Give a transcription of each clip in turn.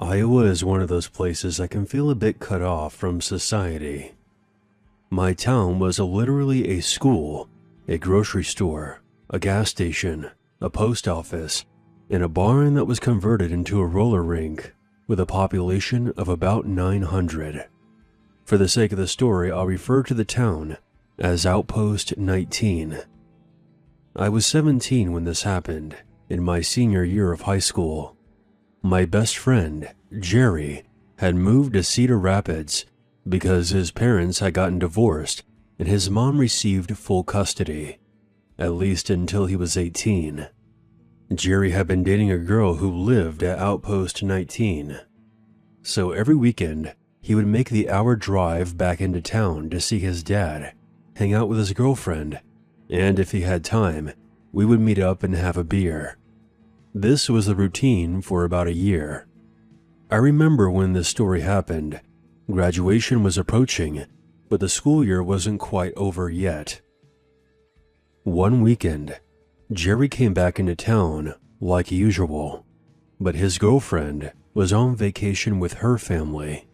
Iowa is one of those places that can feel a bit cut off from society. My town was literally a school, a grocery store, a gas station, a post office, and a barn that was converted into a roller rink with a population of about 900. For the sake of the story, I'll refer to the town as Outpost 19. I was 17 when this happened, in my senior year of high school. My best friend, Jerry, had moved to Cedar Rapids because his parents had gotten divorced and his mom received full custody, at least until he was 18. Jerry had been dating a girl who lived at Outpost 19. So every weekend, he would make the hour drive back into town to see his dad, hang out with his girlfriend, and if he had time, we would meet up and have a beer. This was the routine for about a year. I remember when this story happened. Graduation was approaching, but the school year wasn't quite over yet. One weekend, Jerry came back into town like usual, but his girlfriend was on vacation with her family.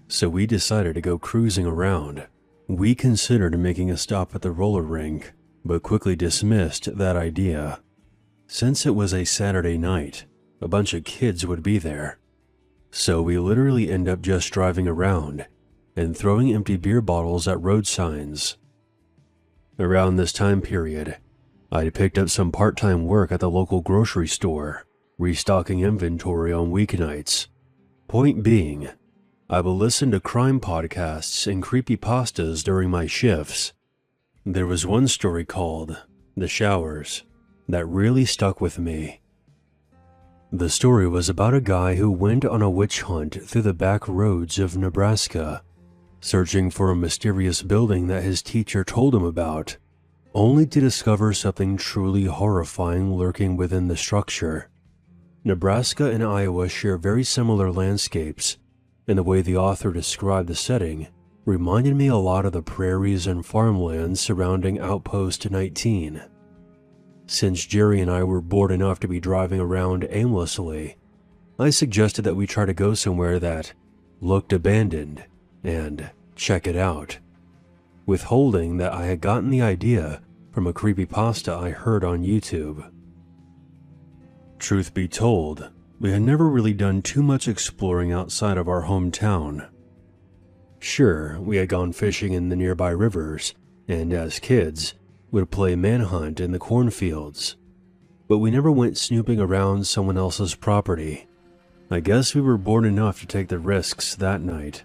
So we decided to go cruising around. We considered making a stop at the roller rink, but quickly dismissed that idea. Since it was a Saturday night, a bunch of kids would be there. So we literally end up just driving around and throwing empty beer bottles at road signs. Around this time period, I'd picked up some part-time work at the local grocery store, restocking inventory on weeknights. Point being, I would listen to crime podcasts and creepypastas during my shifts. There was one story called The Showers that really stuck with me. The story was about a guy who went on a witch hunt through the back roads of Nebraska, searching for a mysterious building that his teacher told him about, only to discover something truly horrifying lurking within the structure. Nebraska and Iowa share very similar landscapes, and the way the author described the setting reminded me a lot of the prairies and farmlands surrounding Outpost 19. Since Jerry and I were bored enough to be driving around aimlessly, I suggested that we try to go somewhere that looked abandoned and check it out, withholding that I had gotten the idea from a creepypasta I heard on YouTube. Truth be told, we had never really done too much exploring outside of our hometown. Sure, we had gone fishing in the nearby rivers, and as kids, would play manhunt in the cornfields, but we never went snooping around someone else's property. I guess we were bored enough to take the risks that night.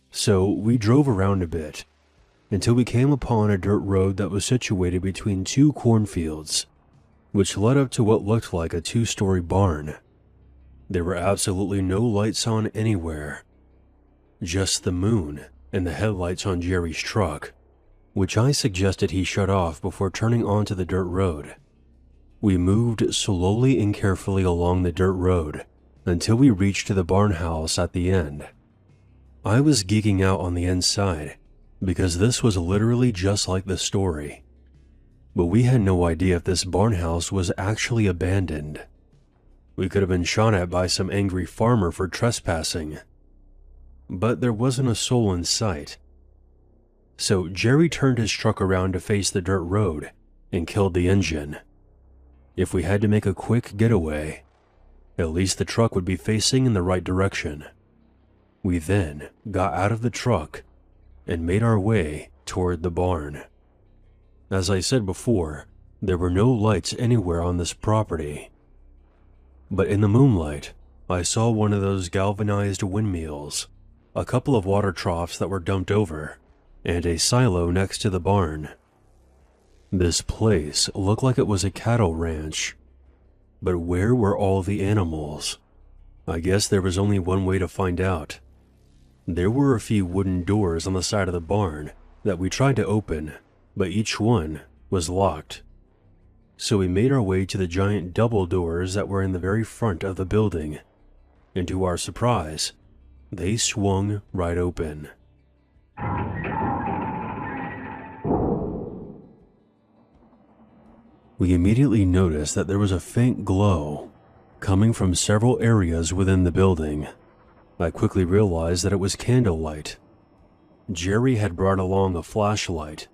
So we drove around a bit, until we came upon a dirt road that was situated between two cornfields, which led up to what looked like a two-story barn. There were absolutely no lights on anywhere, just the moon and the headlights on Jerry's truck, which I suggested he shut off before turning onto the dirt road. We moved slowly and carefully along the dirt road until we reached the barn house at the end. I was geeking out on the inside because this was literally just like the story, but we had no idea if this barn house was actually abandoned. We could have been shot at by some angry farmer for trespassing, but there wasn't a soul in sight. So Jerry turned his truck around to face the dirt road and killed the engine. If we had to make a quick getaway, at least the truck would be facing in the right direction. We then got out of the truck and made our way toward the barn. As I said before, there were no lights anywhere on this property. But in the moonlight, I saw one of those galvanized windmills, a couple of water troughs that were dumped over, and a silo next to the barn. This place looked like it was a cattle ranch. But where were all the animals? I guess there was only one way to find out. There were a few wooden doors on the side of the barn that we tried to open, but each one was locked. So we made our way to the giant double doors that were in the very front of the building, and to our surprise, they swung right open. We immediately noticed that there was a faint glow, coming from several areas within the building. I quickly realized that it was candlelight. Jerry had brought along a flashlight,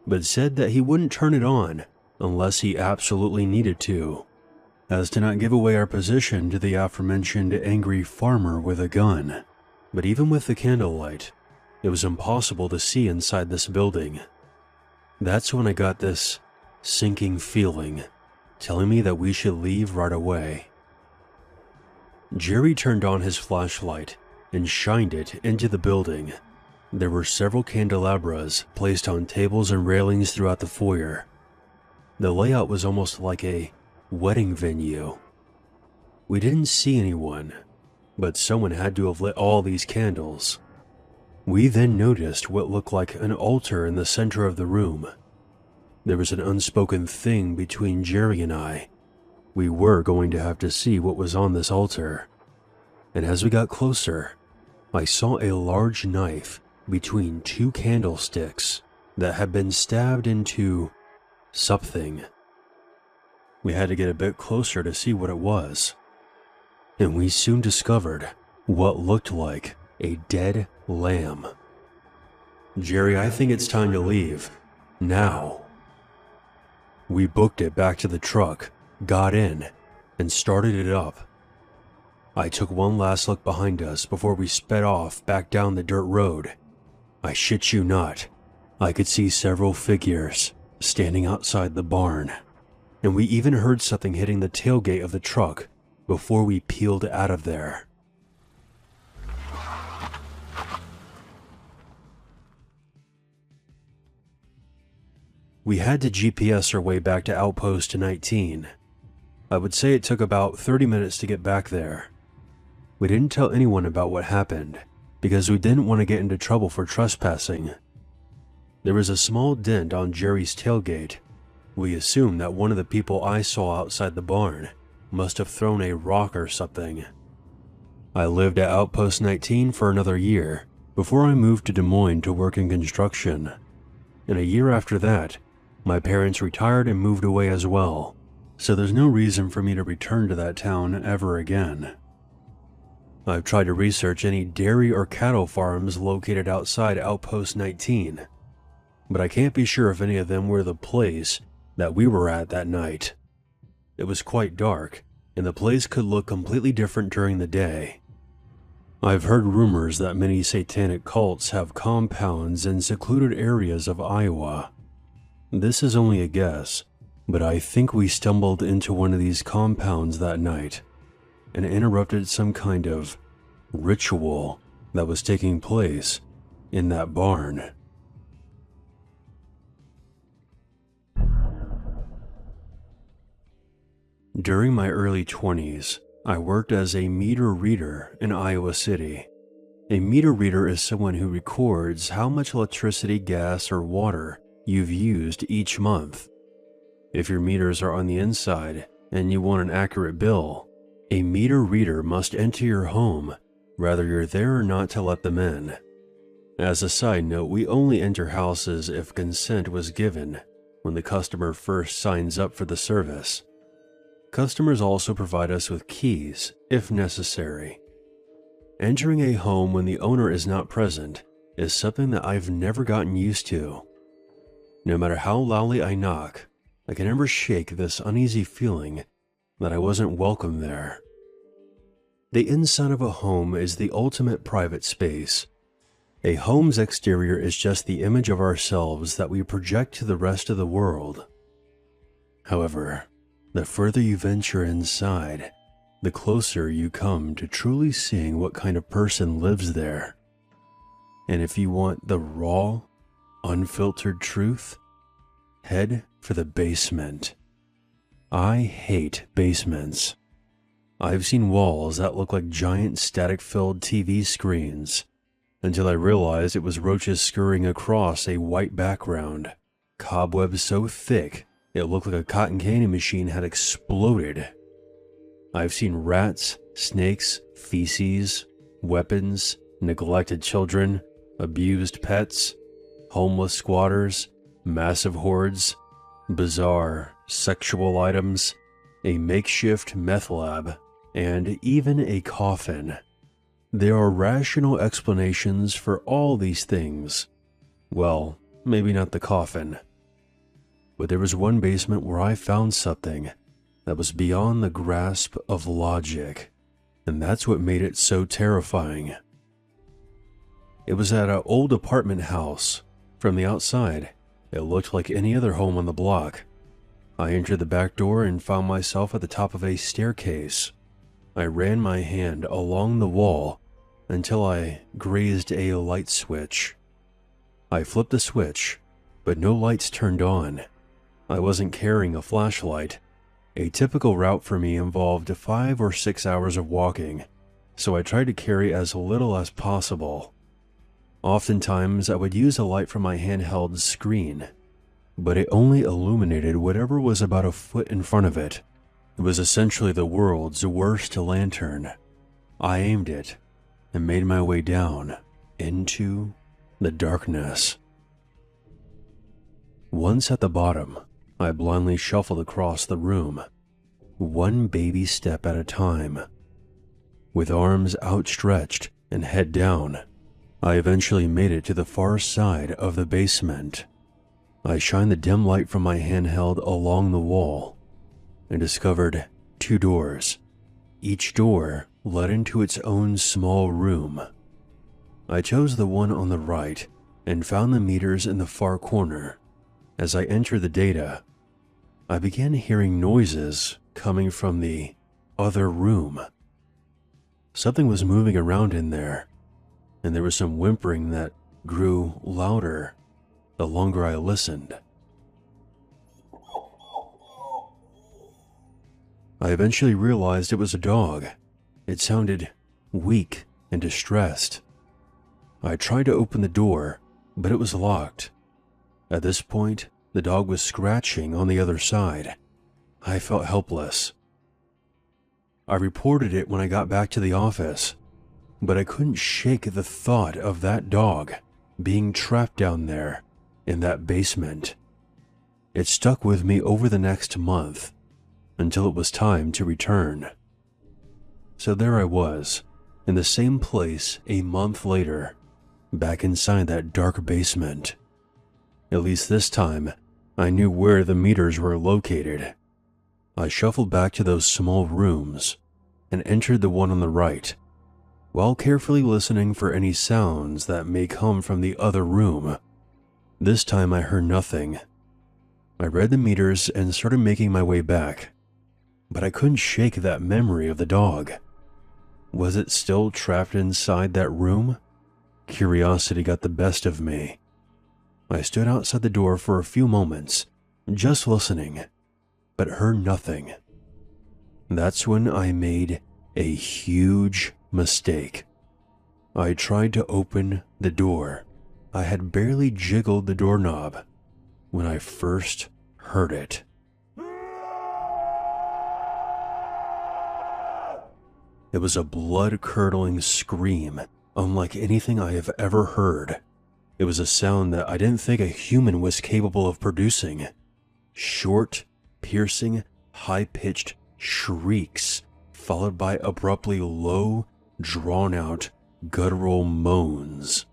but said that he wouldn't turn it on unless he absolutely needed to, as to not give away our position to the aforementioned angry farmer with a gun. But even with the candlelight, it was impossible to see inside this building. That's when I got this sinking feeling, telling me that we should leave right away. Jerry turned on his flashlight and shined it into the building. There were several candelabras placed on tables and railings throughout the foyer. The layout was almost like a wedding venue. We didn't see anyone, but someone had to have lit all these candles. We then noticed what looked like an altar in the center of the room. There was an unspoken thing between Jerry and I. We were going to have to see what was on this altar. And as we got closer, I saw a large knife between two candlesticks that had been stabbed into something. We had to get a bit closer to see what it was. And we soon discovered what looked like a dead lamb. Jerry, I think it's time to leave. Now. We booked it back to the truck, got in, and started it up. I took one last look behind us before we sped off back down the dirt road. I shit you not, I could see several figures standing outside the barn, and we even heard something hitting the tailgate of the truck before we peeled out of there. We had to GPS our way back to Outpost 19. I would say it took about 30 minutes to get back there. We didn't tell anyone about what happened because we didn't want to get into trouble for trespassing. There was a small dent on Jerry's tailgate. We assumed that one of the people I saw outside the barn must have thrown a rock or something. I lived at Outpost 19 for another year before I moved to Des Moines to work in construction. And a year after that, my parents retired and moved away as well, so there's no reason for me to return to that town ever again. I've tried to research any dairy or cattle farms located outside Outpost 19, but I can't be sure if any of them were the place that we were at that night. It was quite dark, and the place could look completely different during the day. I've heard rumors that many satanic cults have compounds in secluded areas of Iowa. This is only a guess, but I think we stumbled into one of these compounds that night and interrupted some kind of ritual that was taking place in that barn. During my early 20s, I worked as a meter reader in Iowa City. A meter reader is someone who records how much electricity, gas, or water you've used each month. If your meters are on the inside and you want an accurate bill, a meter reader must enter your home, whether you're there or not, to let them in. As a side note, we only enter houses if consent was given when the customer first signs up for the service. Customers also provide us with keys if necessary. Entering a home when the owner is not present is something that I've never gotten used to. No matter how loudly I knock, I can never shake this uneasy feeling that I wasn't welcome there. The inside of a home is the ultimate private space. A home's exterior is just the image of ourselves that we project to the rest of the world. However, the further you venture inside, the closer you come to truly seeing what kind of person lives there. And if you want the raw, unfiltered truth, head for the basement. I hate basements. I've seen walls that look like giant static-filled TV screens, until I realized it was roaches scurrying across a white background, cobwebs so thick it looked like a cotton candy machine had exploded. I've seen rats, snakes, feces, weapons, neglected children, abused pets, homeless squatters, massive hordes, bizarre sexual items, a makeshift meth lab, and even a coffin. There are rational explanations for all these things. Well, maybe not the coffin. But there was one basement where I found something that was beyond the grasp of logic, and that's what made it so terrifying. It was at an old apartment house. From the outside, it looked like any other home on the block. I entered the back door and found myself at the top of a staircase. I ran my hand along the wall until I grazed a light switch. I flipped the switch, but no lights turned on. I wasn't carrying a flashlight. A typical route for me involved 5 or 6 hours of walking, so I tried to carry as little as possible. Oftentimes, I would use a light from my handheld screen, but it only illuminated whatever was about a foot in front of it. It was essentially the world's worst lantern. I aimed it and made my way down into the darkness. Once at the bottom, I blindly shuffled across the room, one baby step at a time. With arms outstretched and head down, I eventually made it to the far side of the basement. I shined the dim light from my handheld along the wall and discovered 2 doors. Each door led into its own small room. I chose the one on the right and found the meters in the far corner. As I entered the data, I began hearing noises coming from the other room. Something was moving around in there, and there was some whimpering that grew louder the longer I listened. I eventually realized it was a dog. It sounded weak and distressed. I tried to open the door, but it was locked. At this point, the dog was scratching on the other side. I felt helpless. I reported it when I got back to the office, but I couldn't shake the thought of that dog being trapped down there in that basement. It stuck with me over the next month until it was time to return. So there I was, in the same place a month later, back inside that dark basement. At least this time, I knew where the meters were located. I shuffled back to those small rooms and entered the one on the right, while carefully listening for any sounds that may come from the other room. This time I heard nothing. I read the meters and started making my way back, but I couldn't shake that memory of the dog. Was it still trapped inside that room? Curiosity got the best of me. I stood outside the door for a few moments, just listening, but heard nothing. That's when I made a huge mistake. I tried to open the door. I had barely jiggled the doorknob when I first heard it. It was a blood-curdling scream, unlike anything I have ever heard. It was a sound that I didn't think a human was capable of producing. Short, piercing, high-pitched shrieks, followed by abruptly low, drawn-out, guttural moans.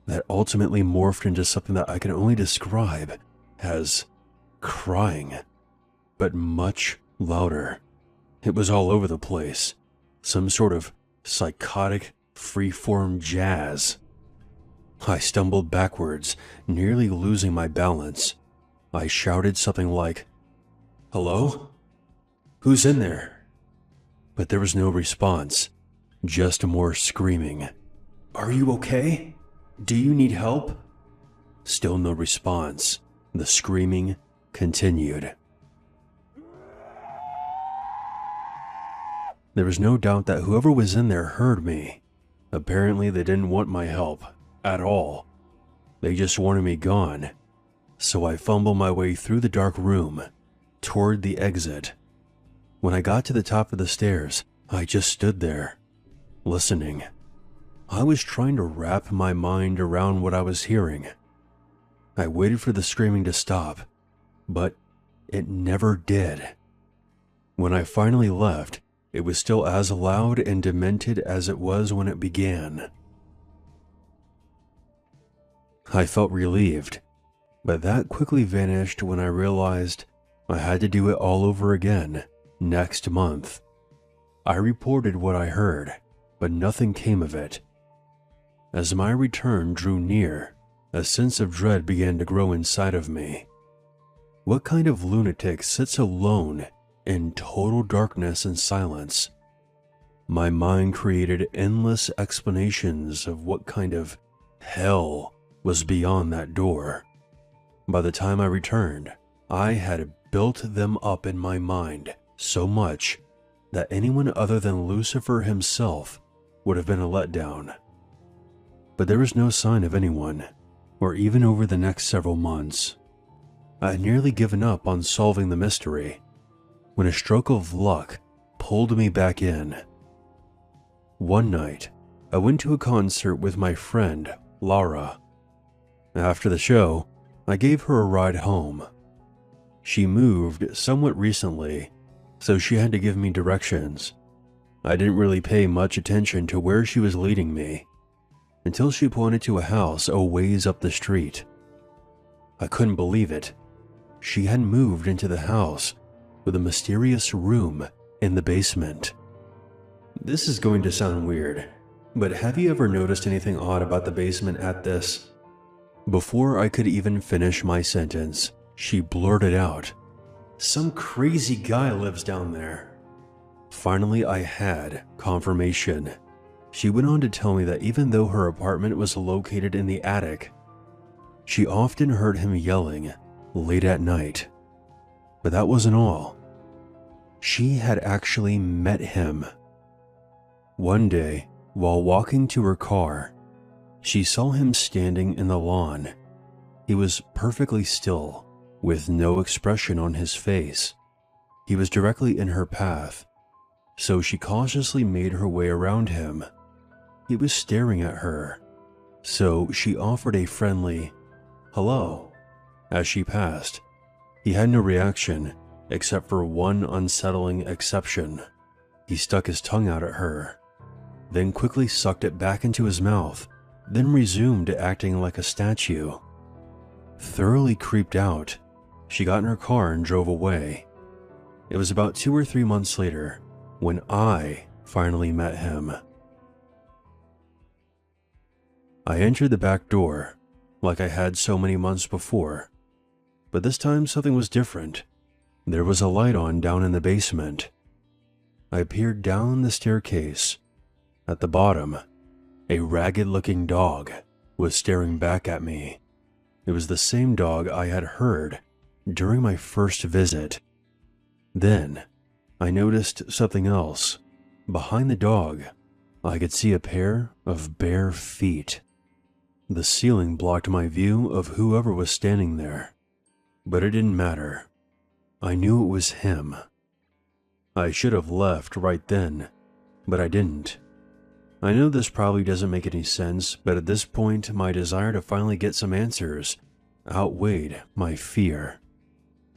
That ultimately morphed into something that I can only describe as crying, but much louder. It was all over the place, some sort of psychotic, free-form jazz. I stumbled backwards, nearly losing my balance. I shouted something like, "Hello? Who's in there?" But there was no response, just more screaming. "Are you okay? Do you need help?" Still no response. The screaming continued. There was no doubt that whoever was in there heard me. Apparently they didn't want my help at all. They just wanted me gone. So I fumbled my way through the dark room toward the exit. When I got to the top of the stairs, I just stood there, listening. I was trying to wrap my mind around what I was hearing. I waited for the screaming to stop, but it never did. When I finally left, it was still as loud and demented as it was when it began. I felt relieved, but that quickly vanished when I realized I had to do it all over again next month. I reported what I heard, but nothing came of it. As my return drew near, a sense of dread began to grow inside of me. What kind of lunatic sits alone in total darkness and silence? My mind created endless explanations of what kind of hell was beyond that door. By the time I returned, I had built them up in my mind so much that anyone other than Lucifer himself would have been a letdown. But there was no sign of anyone, or even over the next several months. I had nearly given up on solving the mystery when a stroke of luck pulled me back in. One night, I went to a concert with my friend, Laura. After the show, I gave her a ride home. She moved somewhat recently, so she had to give me directions. I didn't really pay much attention to where she was leading me, until she pointed to a house a ways up the street. I couldn't believe it. She had moved into the house with a mysterious room in the basement. This is going to sound weird, but have you ever noticed anything odd about the basement at this? Before I could even finish my sentence, she blurted out, "Some crazy guy lives down there." Finally, I had confirmation. She went on to tell me that even though her apartment was located in the attic, she often heard him yelling late at night. But that wasn't all. She had actually met him. One day, while walking to her car, she saw him standing in the lawn. He was perfectly still, with no expression on his face. He was directly in her path, so she cautiously made her way around him. He was staring at her, so she offered a friendly "hello" as she passed. He had no reaction, except for one unsettling exception. He stuck his tongue out at her, then quickly sucked it back into his mouth, then resumed acting like a statue. Thoroughly creeped out, she got in her car and drove away. It was about 2 or 3 months later when I finally met him. I entered the back door, like I had so many months before, but this time something was different. There was a light on down in the basement. I peered down the staircase. At the bottom, a ragged-looking dog was staring back at me. It was the same dog I had heard during my first visit. Then, I noticed something else. Behind the dog, I could see a pair of bare feet. The ceiling blocked my view of whoever was standing there, but it didn't matter. I knew it was him. I should have left right then, but I didn't. I know this probably doesn't make any sense, but at this point, my desire to finally get some answers outweighed my fear.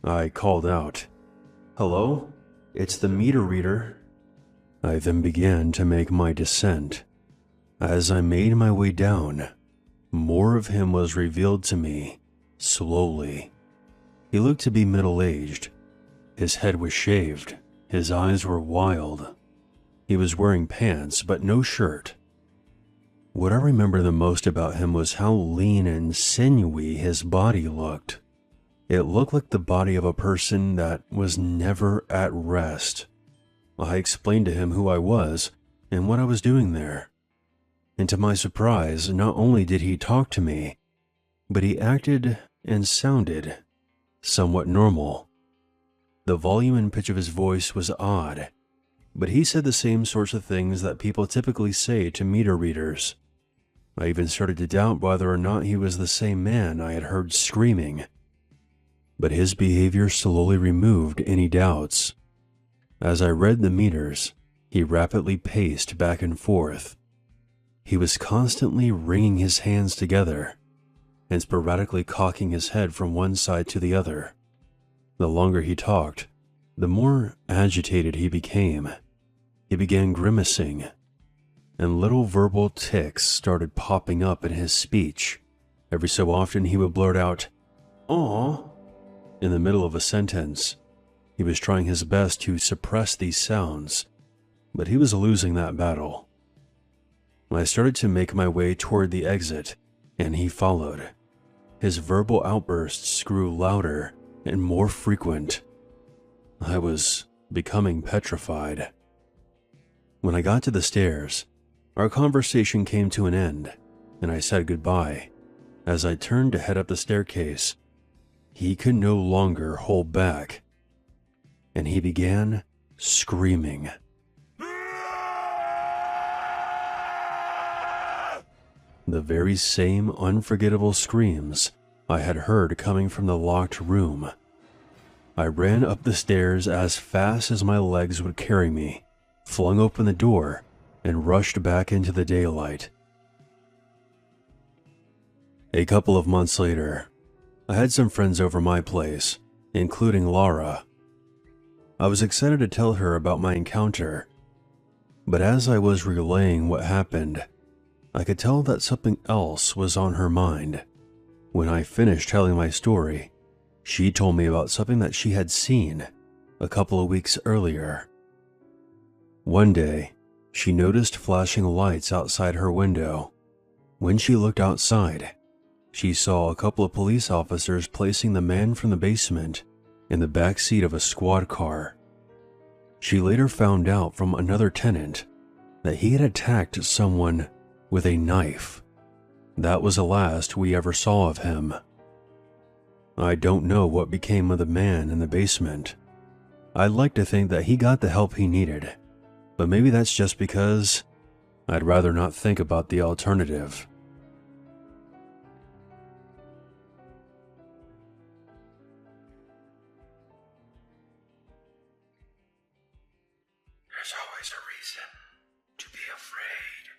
I called out, "Hello? It's the meter reader." I then began to make my descent. As I made my way down, more of him was revealed to me, slowly. He looked to be middle-aged. His head was shaved. His eyes were wild. He was wearing pants, but no shirt. What I remember the most about him was how lean and sinewy his body looked. It looked like the body of a person that was never at rest. I explained to him who I was and what I was doing there. And to my surprise, not only did he talk to me, but he acted and sounded somewhat normal. The volume and pitch of his voice was odd, but he said the same sorts of things that people typically say to meter readers. I even started to doubt whether or not he was the same man I had heard screaming. But his behavior slowly removed any doubts. As I read the meters, he rapidly paced back and forth. He was constantly wringing his hands together. and sporadically cocking his head from one side to the other. The longer he talked, the more agitated he became. He began grimacing, and little verbal tics started popping up in his speech. Every so often he would blurt out, "Aw," in the middle of a sentence. He was trying his best to suppress these sounds, but he was losing that battle. I started to make my way toward the exit, and he followed. His verbal outbursts grew louder and more frequent. I was becoming petrified. When I got to the stairs, our conversation came to an end, and I said goodbye. As I turned to head up the staircase, he could no longer hold back, and he began screaming. The very same unforgettable screams I had heard coming from the locked room. I ran up the stairs as fast as my legs would carry me, flung open the door, and rushed back into the daylight. A couple of months later, I had some friends over my place, including Laura. I was excited to tell her about my encounter, but as I was relaying what happened, I could tell that something else was on her mind. When I finished telling my story, she told me about something that she had seen a couple of weeks earlier. One day, she noticed flashing lights outside her window. When she looked outside, she saw a couple of police officers placing the man from the basement in the back seat of a squad car. She later found out from another tenant that he had attacked someone with a knife. That was the last we ever saw of him. I don't know what became of the man in the basement. I'd like to think that he got the help he needed, but maybe that's just because I'd rather not think about the alternative. There's always a reason to be afraid.